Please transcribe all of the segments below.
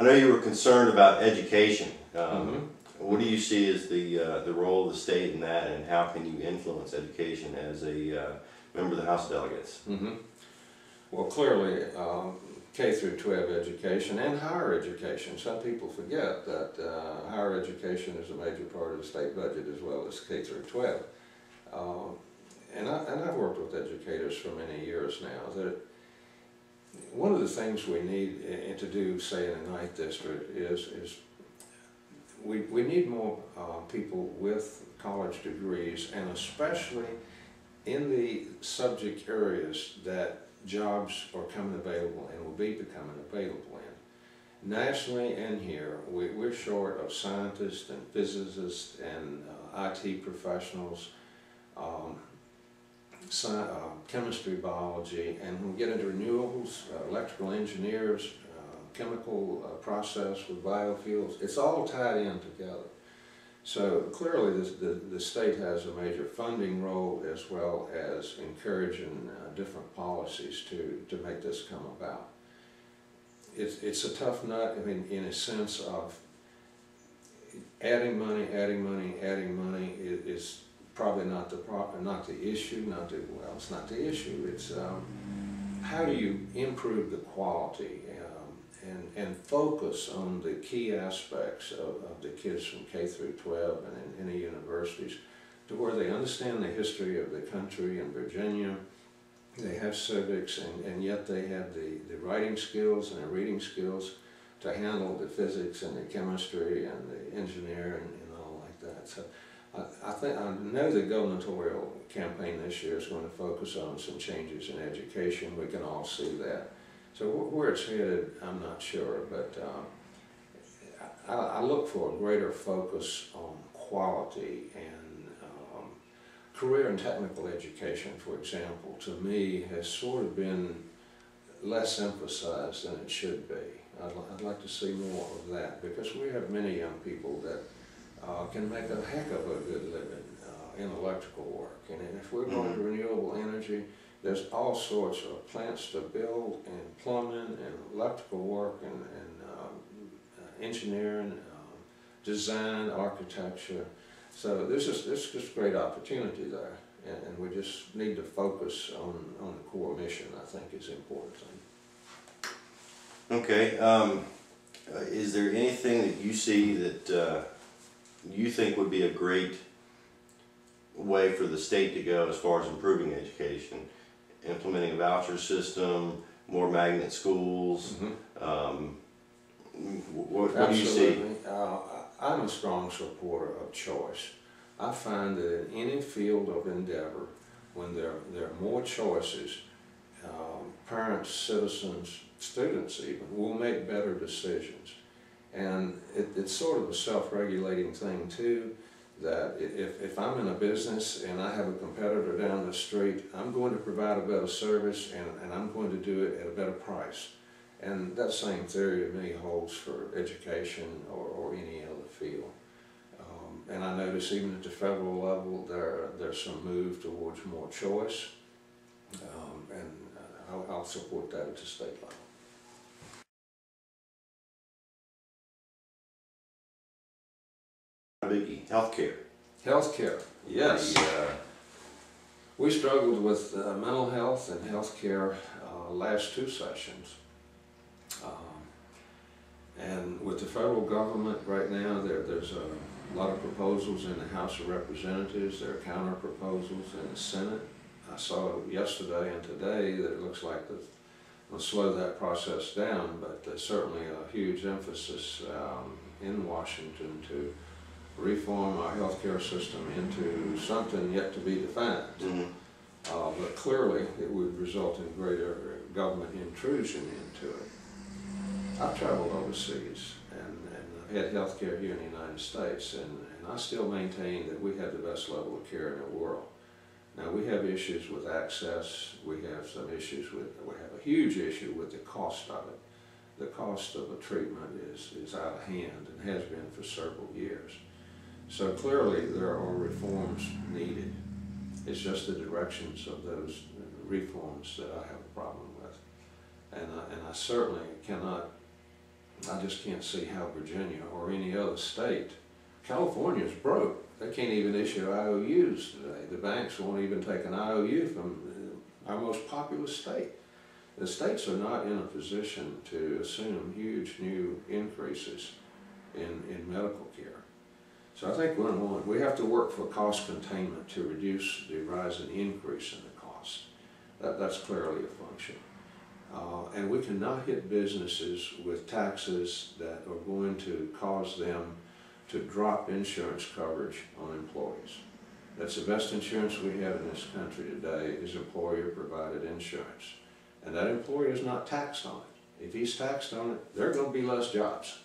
I know you were concerned about education. What do you see as the role of the state in that, and how can you influence education as a member of the House of Delegates? Well, clearly, K through 12 education and higher education. Some people forget that higher education is a major part of the state budget as well as K through 12. And I've worked with educators for many years now. That one of the things we need to do, say in the 9th District, is we need more people with college degrees, and especially in the subject areas that jobs are coming available and will be becoming available in. Nationally and here, we're short of scientists and physicists and IT professionals, chemistry, biology, and when we get into renewables, electrical engineers, chemical process with biofuels, it's all tied in together. So clearly the state has a major funding role as well as encouraging different policies to make this come about. It's a tough nut, I mean, in a sense of adding money is probably not the issue, well, it's not the issue. It's how do you improve the quality and focus on the key aspects of the kids from K through 12 and in any universities, to where they understand the history of the country and Virginia. They have civics, and yet they have the writing skills and the reading skills to handle the physics and the chemistry and the engineering and all like that. So I know the gubernatorial campaign this year is going to focus on some changes in education. We can all see that. So where it's headed, I'm not sure, but I look for a greater focus on quality and career and technical education, for example, to me has sort of been less emphasized than it should be. I'd like to see more of that, because we have many young people that can make a heck of a good living in electrical work. And if we're going to renewable energy, there's all sorts of plants to build, and plumbing and electrical work and engineering, design, architecture. So there's just great opportunity there, and we just need to focus on the core mission, I think, is the important thing. Okay. Is there anything that you see that you think would be a great way for the state to go as far as improving education? Implementing a voucher system, more magnet schools? What do you see? I'm a strong supporter of choice. I find that in any field of endeavor, when there are more choices, parents, citizens, students even, will make better decisions. And it's sort of a self-regulating thing too, that if I'm in a business and I have a competitor down the street, I'm going to provide a better service, and I'm going to do it at a better price. And that same theory to me holds for education or any other field. And I notice even at the federal level there's some move towards more choice, and I'll support that at the state level. Biggie, HealthCare. HealthCare, yes. We struggled with mental health and HealthCare last 2 sessions. And with the federal government right now, there's a lot of proposals in the House of Representatives. There are counter proposals in the Senate. I saw yesterday and today that it looks like we'll slow that process down, but there's certainly a huge emphasis in Washington to reform our healthcare system into something yet to be defined. But clearly it would result in greater government intrusion into it. I've traveled overseas and I've had healthcare here in the United States, and I still maintain that we have the best level of care in the world. Now, we have issues with access, we have a huge issue with the cost of it. The cost of a treatment is out of hand and has been for several years. So clearly there are reforms needed. It's just the directions of those reforms that I have a problem with. And I certainly cannot I just can't see how Virginia or any other state, California's broke. They can't even issue IOUs today. The banks won't even take an IOU from our most populous state. The states are not in a position to assume huge new increases in medical care. So I think we have to work for cost containment to reduce the rise and increase in the cost. That's clearly a function. And we cannot hit businesses with taxes that are going to cause them to drop insurance coverage on employees. That's the best insurance we have in this country today is employer-provided insurance. And that employer is not taxed on it. If he's taxed on it, there are going to be less jobs.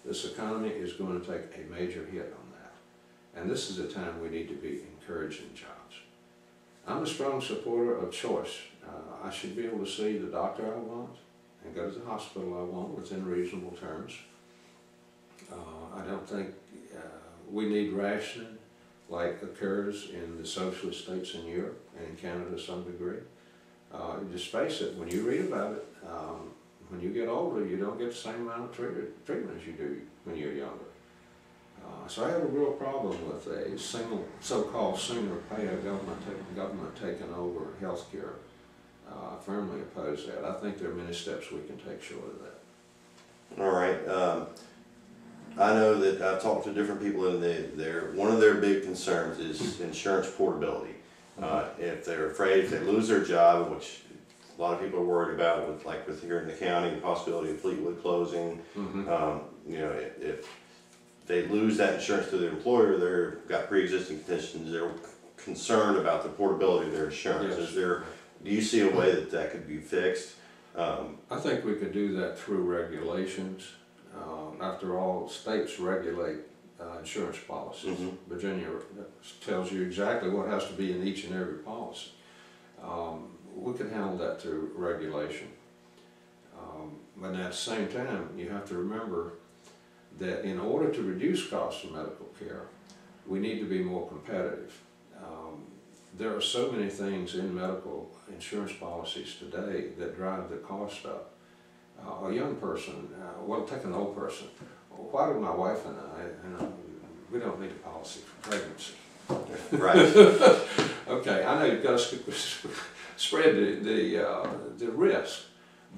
This economy is going to take a major hit on that. And this is a time we need to be encouraging jobs. I'm a strong supporter of choice. I should be able to see the doctor I want and go to the hospital I want within reasonable terms. I don't think we need rationing like occurs in the socialist states in Europe and in Canada to some degree. Just face it, when you read about it, when you get older, you don't get the same amount of treatment as you do when you're younger. So I have a real problem with a single, so-called single payer government taking over HealthCare. I firmly oppose that. I think there are many steps we can take short of that. All right. I know that I've talked to different people, and one of their big concerns is insurance portability. If they're afraid if they lose their job, which a lot of people are worried about, with here in the county, the possibility of Fleetwood closing. You know, if they lose that insurance to their employer, they've got pre-existing conditions. They're concerned about the portability of their insurance. Yes. Do you see a way that could be fixed? I think we could do that through regulations. After all, states regulate insurance policies. Virginia tells you exactly what has to be in each and every policy. We can handle that through regulation. But at the same time, you have to remember that in order to reduce costs of medical care, we need to be more competitive. There are so many things in medical insurance policies today that drive the cost up. A young person, well, take an old person. Why do my wife and I, we don't need a policy for pregnancy. Right. Okay, I know you've got to spread the risk,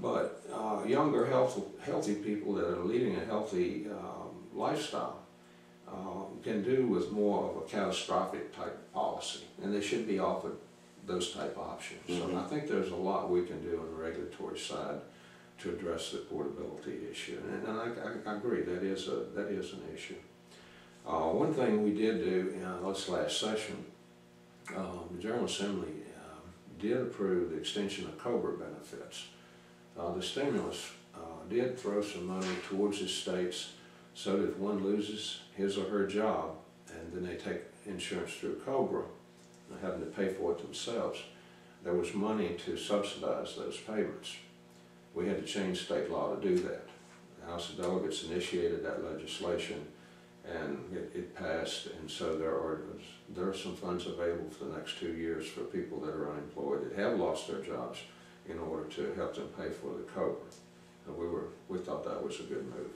but younger, healthy people that are leading a healthy lifestyle can do with more of a catastrophic type policy, and they should be offered those type options. So I think there's a lot we can do on the regulatory side to address the portability issue, and I agree that is an issue. One thing we did do in this last session, the General Assembly did approve the extension of COBRA benefits. The stimulus did throw some money towards the states so that if one loses his or her job and then they take insurance through COBRA, having to pay for it themselves, there was money to subsidize those payments. We had to change state law to do that. The House of Delegates initiated that legislation, and it passed, and so there are some funds available for the next 2 years for people that are unemployed that have lost their jobs in order to help them pay for the COBRA. And we thought that was a good move.